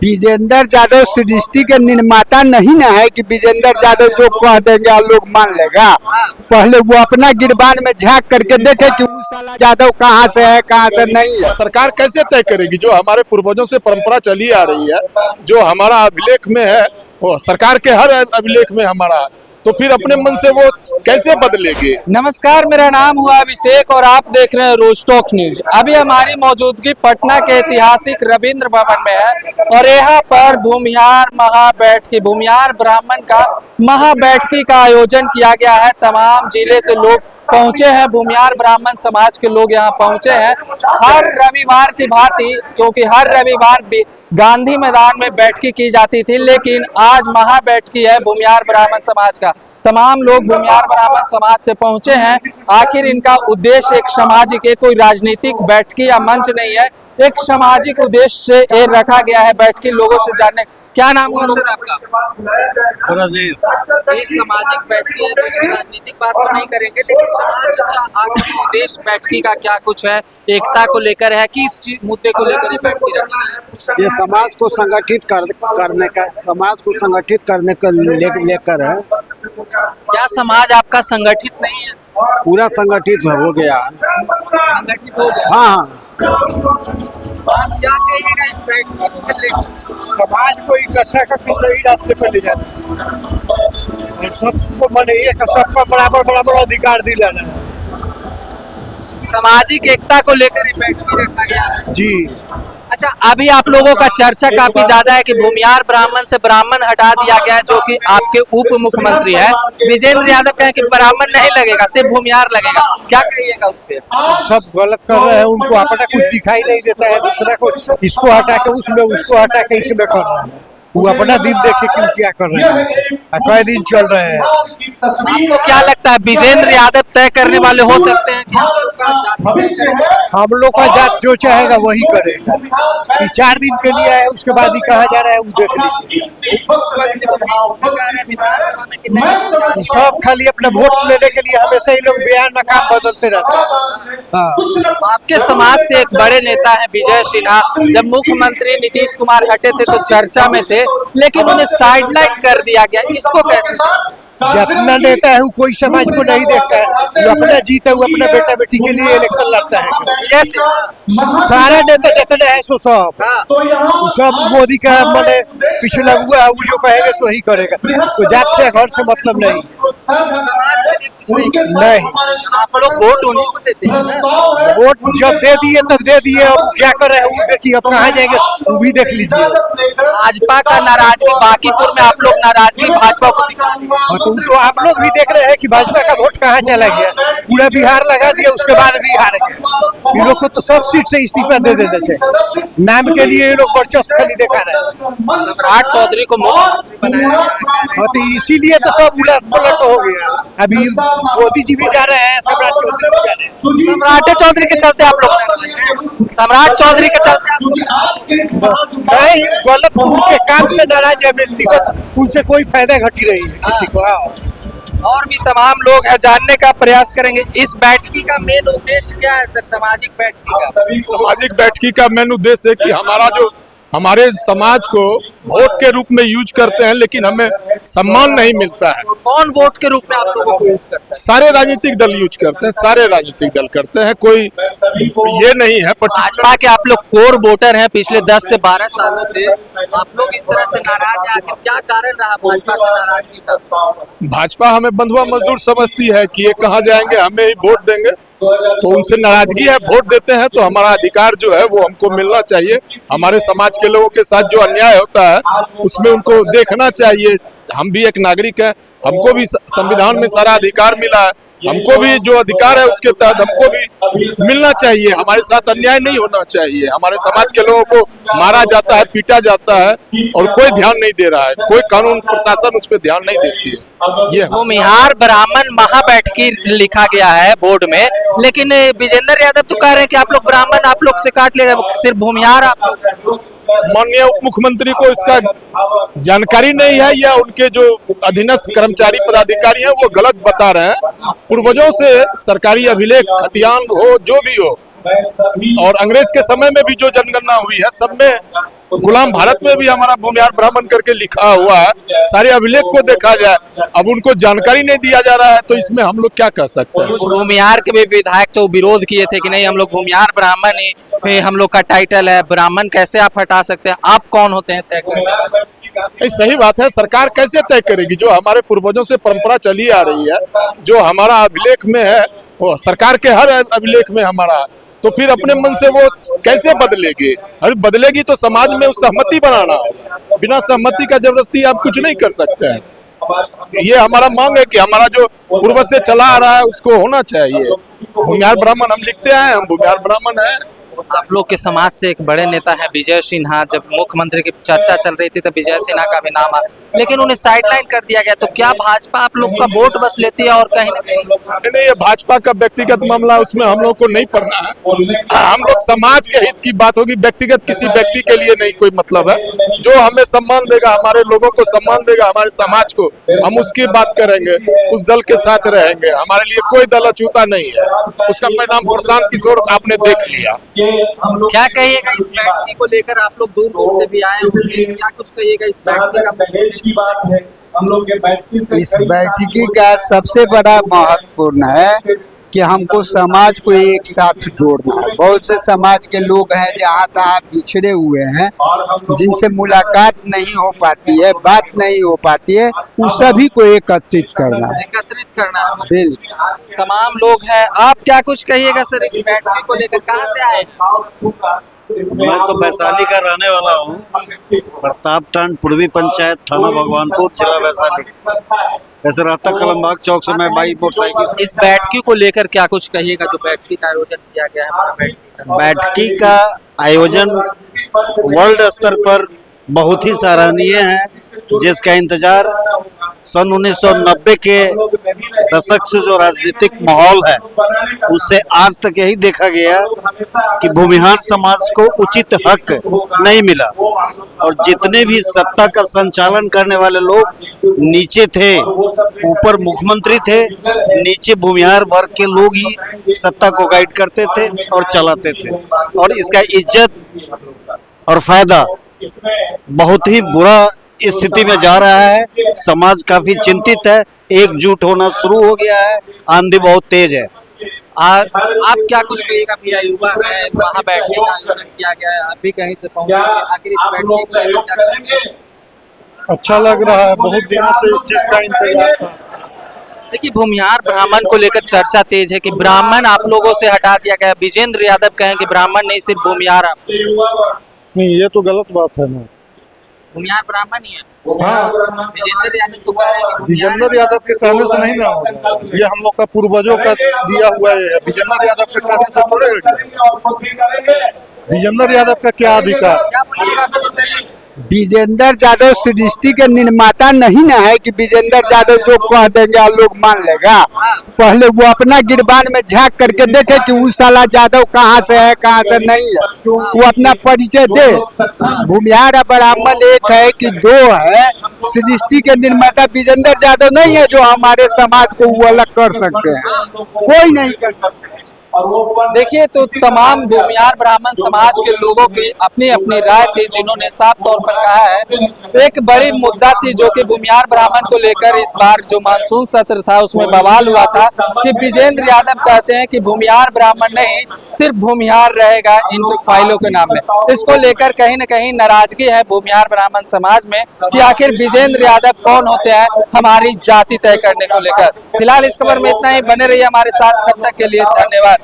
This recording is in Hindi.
विजेंद्र यादव सृष्टि के निर्माता नहीं ना है कि विजेंद्र यादव जो कह देंगे लोग मान लेगा। पहले वो अपना गिरबान में झांक करके देखे कि वो साला यादव कहाँ से है कहाँ से नहीं है। सरकार कैसे तय करेगी? जो हमारे पूर्वजों से परंपरा चली आ रही है, जो हमारा अभिलेख में है, वो सरकार के हर अभिलेख में हमारा, तो फिर अपने मन से वो कैसे बदलेगी? नमस्कार, मेरा नाम हुआ अभिषेक और आप देख रहे हैं रोस्टॉक न्यूज। अभी हमारी मौजूदगी पटना के ऐतिहासिक रविंद्र भवन में है और यहाँ पर भूमिहार ब्राह्मण का महाबैठकी का आयोजन किया गया है। तमाम जिले से लोग पहुंचे हैं, भूमिहार ब्राह्मण समाज के लोग यहाँ पहुंचे हैं। हर रविवार की भांति, क्योंकि हर रविवार गांधी मैदान में बैठकी की जाती थी, लेकिन आज महाबैठकी है भूमिहार ब्राह्मण समाज का। तमाम लोग भूमिहार ब्राह्मण समाज से पहुंचे हैं। आखिर इनका उद्देश्य एक सामाजिक, एक कोई राजनीतिक बैठकी या मंच नहीं है, एक सामाजिक उद्देश्य से ये रखा गया है बैठकी। लोगों से जानने, क्या नाम हुआ सर आपका? ये सामाजिक बैठकी है तो इसमें राजनीतिक बात तो नहीं करेंगे, लेकिन समाज का आखिर उद्देश्य बैठकी का क्या कुछ है? एकता को लेकर है कि इस मुद्दे को लेकर ये बैठकी रखी है? ये समाज को संगठित करने का, समाज को संगठित करने को लेकर है। क्या समाज आपका संगठित नहीं है? पूरा संगठित हो गया। संगठित हो गया। हाँ, आप क्या कहिएगा इस बैठकी को लेकर? समाज को इकट्ठा करके सही रास्ते पर ले जाना और सबको माने एक सबका बराबर अधिकार दिलाना है। सामाजिक एकता को लेकर ये बैठकी रखा गया है जी। अच्छा, अभी आप लोगों का चर्चा काफी ज्यादा है कि भूमिहार ब्राह्मण से ब्राह्मण हटा दिया गया, जो कि आपके उप मुख्यमंत्री है विजेंद्र यादव कहें कि ब्राह्मण नहीं लगेगा, सिर्फ भूमिहार लगेगा। क्या कहिएगा उस पे? सब गलत कर रहे हैं, उनको अपना कुछ दिखाई नहीं देता है। दूसरा को इसको हटा के उसमें, उसको हटा के इसमें कर रहे हैं। वो अपना दिन देखे क्यों क्या कर रहे हैं, कई दिन चल रहे हैं। आपको क्या लगता है विजेंद्र यादव तय करने वाले हो सकते हैं कि हम लोग का जाति तय करेंगे? हम लोग का जात जो चाहेगा वही करेगा। ये 4 दिन के लिए है, उसके बाद ही कहा जा रहा है वो देख लीजिए। मुख्यमंत्री को बीच में कह रहे हैं विधानसभा में कि नहीं, सब खाली अपना वोट लेने के लिए हमेशा ही लोग बयान नकाम बदलते रहते हैं। हाँ। आपके समाज से एक बड़े नेता है विजय सिन्हा, जब मुख्यमंत्री नीतीश कुमार हटे थे तो चर्चा में थे, लेकिन उन्हें साइडलाइन कर दिया गया। इसको कैसे? जितना नेता है वो कोई समाज को नहीं देखता है, वो अपना जीता हुआ अपना बेटा बेटी के लिए इलेक्शन लड़ता है। जैसे सारा नेता जितने हैं सो सब मोदी का माने पिछला हुआ है, वो जो कहेगा सो ही करेगा। उसको जात से घर से मतलब नहीं। समाज के लिए कुछ नहीं नहीं, आप लोग वोट उन्हीं को देते हैं ना? वोट जब दे दिए तब दे दिए, अब क्या कर रहे हैं वो देखिए, अब कहाँ जाएंगे वो भी देख लीजिए। भाजपा का नाराजगी, बांकीपुर में आप लोग नाराजगी भाजपा को दिखा रहे हैं। हाँ, तो आप लोग भी देख रहे हैं कि भाजपा का वोट कहाँ चला गया। पूरा बिहार लगा दिया, उसके बाद भी हार गए। इन लोग को तो सब सीट से इस्तीफा दे देना चाहिए। नाम के लिए ये लोग वर्चस्व खाली दिखा रहे हैं। सम्राट चौधरी को मुख्यमंत्री बनाया गया है। हाँ, तो इसीलिए तो सब उलट पलट हो गया। अभी मोदी जी भी जा रहे हैं, सम्राट चौधरी भी जा रहे हैं। सम्राट चौधरी के चलते आप लोग, सम्राट चौधरी के चलते आप लोग नहीं, गलत उनके काम से नाराज है, व्यक्तिगत उनसे कोई फायदा घटी रही है किसी को। और भी तमाम लोग हैं, जानने का प्रयास करेंगे इस बैठकी का मेन उद्देश्य क्या है सर? सामाजिक बैठकी का सामाजिक बैठकी का मेन उद्देश्य है कि हमारे समाज को वोट के रूप में यूज करते हैं, लेकिन हमें सम्मान नहीं मिलता है। कौन वोट के रूप में आप लोगों को यूज करता है? सारे राजनीतिक दल यूज करते हैं, सारे राजनीतिक दल करते हैं, कोई ये नहीं है। भाजपा के आप लोग कोर वोटर हैं पिछले 10 से 12 सालों से, आप लोग इस तरह से नाराज हैं, आखिर क्या कारण रहा भाजपा से नाराजगी का? भाजपा हमें बंधुआ मजदूर समझती है कि ये कहाँ जाएंगे, हमें ही वोट देंगे, तो उनसे नाराजगी है। वोट देते हैं तो हमारा अधिकार जो है वो हमको मिलना चाहिए। हमारे समाज के लोगों के साथ जो अन्याय होता है उसमें उनको देखना चाहिए। हम भी एक नागरिक है, हमको भी संविधान में सारा अधिकार मिला है, हमको भी जो अधिकार है उसके तहत हमको भी मिलना चाहिए। हमारे साथ अन्याय नहीं होना चाहिए। हमारे समाज के लोगों को मारा जाता है, पीटा जाता है और कोई ध्यान नहीं दे रहा है, कोई कानून प्रशासन उस पर ध्यान नहीं देती है। ये भूमिहार ब्राह्मण महाबैठकी लिखा गया है बोर्ड में, लेकिन विजेंद्र यादव तो कह रहे हैं कि आप लोग ब्राह्मण आप लोग से काट ले, सिर्फ भूमिहार आप लोग। माननीय उप मुख्यमंत्री को इसका जानकारी नहीं है या उनके जो अधीनस्थ कर्मचारी पदाधिकारी हैं वो गलत बता रहे हैं। पूर्वजों से सरकारी अभिलेख खतियान हो जो भी हो, और अंग्रेज के समय में भी जो जनगणना हुई है सब में गुलाम भारत में भी हमारा भूमिहार ब्राह्मण करके लिखा हुआ है। सारे अभिलेख को देखा जाए, अब उनको जानकारी नहीं दिया जा रहा है, तो इसमें हम लोग क्या कर सकते हैं। कुछ भूमिहार के भी विधायक तो विरोध किए थे कि नहीं, हम लोग भूमिहार ब्राह्मण ही हम लोग का टाइटल है, ब्राह्मण कैसे आप हटा सकते हैं? आप कौन होते हैं तय करने वाले? ये सही बात है, सरकार कैसे तय करेगी? जो हमारे पूर्वजों से परंपरा चली आ रही है, जो हमारा अभिलेख में है, वो सरकार के हर अभिलेख में हमारा, तो फिर अपने मन से वो कैसे बदलेगी? अरे बदलेगी तो समाज में सहमति बनाना होगा, बिना सहमति का जबरदस्ती आप कुछ नहीं कर सकते हैं। ये हमारा मांग है कि हमारा जो पूर्वज से चला आ रहा है उसको होना चाहिए। भूमिहार ब्राह्मण हम लिखते हैं, हम भूमिहार ब्राह्मण है। आप लोग के समाज से एक बड़े नेता है विजय सिन्हा, जब मुख्यमंत्री की चर्चा चल रही थी तो विजय सिन्हा का भी नाम आया, लेकिन उन्हें साइडलाइन कर दिया गया। तो क्या भाजपा आप लोग का वोट बस लेती है और कहीं ना कहीं? नहीं, ये भाजपा का व्यक्तिगत मामला, उसमें हम लोग को नहीं पढ़ना है। हम लोग समाज के हित की बात होगी, व्यक्तिगत किसी व्यक्ति के लिए नहीं कोई मतलब है। जो हमें सम्मान देगा, हमारे लोगों को सम्मान देगा, हमारे समाज को, हम उसकी बात करेंगे, उस दल के साथ रहेंगे। हमारे लिए कोई दल अछूता नहीं है। उसका परिणाम प्रशांत किशोर आपने देख लिया। क्या कहिएगा इस बैठकी को लेकर? आप लोग दूर दूर से भी आए होंगे, क्या कुछ कहिएगा इस बैठकी का? इस बैठकी का सबसे बड़ा महत्वपूर्ण है कि हमको समाज को एक साथ जोड़ना है। बहुत से समाज के लोग हैं जहाँ तहाँ बिछड़े हुए हैं, जिनसे मुलाकात नहीं हो पाती है, बात नहीं हो पाती है, उन सभी को एकत्रित करना है। बिल्कुल, तमाम लोग हैं। आप क्या कुछ कहिएगा सर इस बैठकी को लेकर? कहाँ से आए? मैं तो वैशाली का रहने वाला हूँ, प्रतापटांड पूर्वी पंचायत, थाना भगवानपुर, जिला वैशाली। वैसे रहता कलमबाग चौक से मैं बाइक मोटरसाइकिल। इस बैठकी को लेकर क्या कुछ कहिएगा जो बैठकी का आयोजन किया गया है? बैठकी का आयोजन वर्ल्ड स्तर पर बहुत ही सराहनीय है, जिसका इंतजार सन 1990 के दशक से जो राजनीतिक माहौल है उससे आज तक यही देखा गया कि भूमिहार समाज को उचित हक नहीं मिला, और जितने भी सत्ता का संचालन करने वाले लोग नीचे थे, ऊपर मुख्यमंत्री थे, नीचे भूमिहार वर्ग के लोग ही सत्ता को गाइड करते थे और चलाते थे। और इसका इज्जत और फायदा बहुत ही बुरा स्थिति में जा रहा है। समाज काफी चिंतित है, एकजुट होना शुरू हो गया है, आंधी बहुत तेज है। आप क्या कुछ कहिएगा? भैया युवा है, वहाँ बैठने का आयोजन किया गया है, आप भी कहीं से पहुंचे, आखिर इस बैठने को लेकर क्या कहेंगे? अच्छा लग रहा है, बहुत दिनों से इस चीज का इंतजार था। देखिए, भूमिहार ब्राह्मण को लेकर चर्चा तेज है कि ब्राह्मण आप लोगों से हटा दिया गया। विजेंद्र यादव कहें कि ब्राह्मण नहीं, सिर्फ भूमिहार। नहीं, ये तो गलत बात है ना। भूमिहार ब्राह्मण ही है। हाँ, विजेंद्र यादव तो कह रहे हैं कि विजेंद्र यादव के कहने से नहीं ना होगा, ये हम लोग का पूर्वजों का दिया हुआ है। विजेंद्र यादव के कहने से थोड़े विजेंद्र यादव का क्या अधिकार? विजेंद्र यादव सृष्टि के निर्माता नहीं ना है कि विजेंद्र यादव जो कह देंगे लोग मान लेगा। पहले वो अपना गिरबान में झांक करके देखे कि वो साला यादव कहाँ से है, कहाँ से नहीं है, वो अपना परिचय दे। भूमिहार ब्राह्मण एक है कि दो है? सृष्टि के निर्माता विजेंद्र यादव नहीं है जो हमारे समाज को वो अलग कर सकते हैं, कोई नहीं कर सकते। देखिए, तो तमाम भूमिहार ब्राह्मण समाज के लोगों की अपनी अपनी राय थी, जिन्होंने साफ तौर पर कहा है। एक बड़ी मुद्दा थी जो कि भूमिहार ब्राह्मण को लेकर इस बार जो मानसून सत्र था उसमें बवाल हुआ था कि विजेंद्र यादव कहते हैं कि भूमिहार ब्राह्मण नहीं, सिर्फ भूमिहार रहेगा इनकी फाइलों के नाम में। इसको लेकर कहीं न कहीं नाराजगी है भूमिहार ब्राह्मण समाज में कि आखिर विजेंद्र यादव कौन होते हैं हमारी जाति तय करने को लेकर। फिलहाल इस खबर में इतना ही। बने रहिए हमारे साथ, तब तक के लिए धन्यवाद।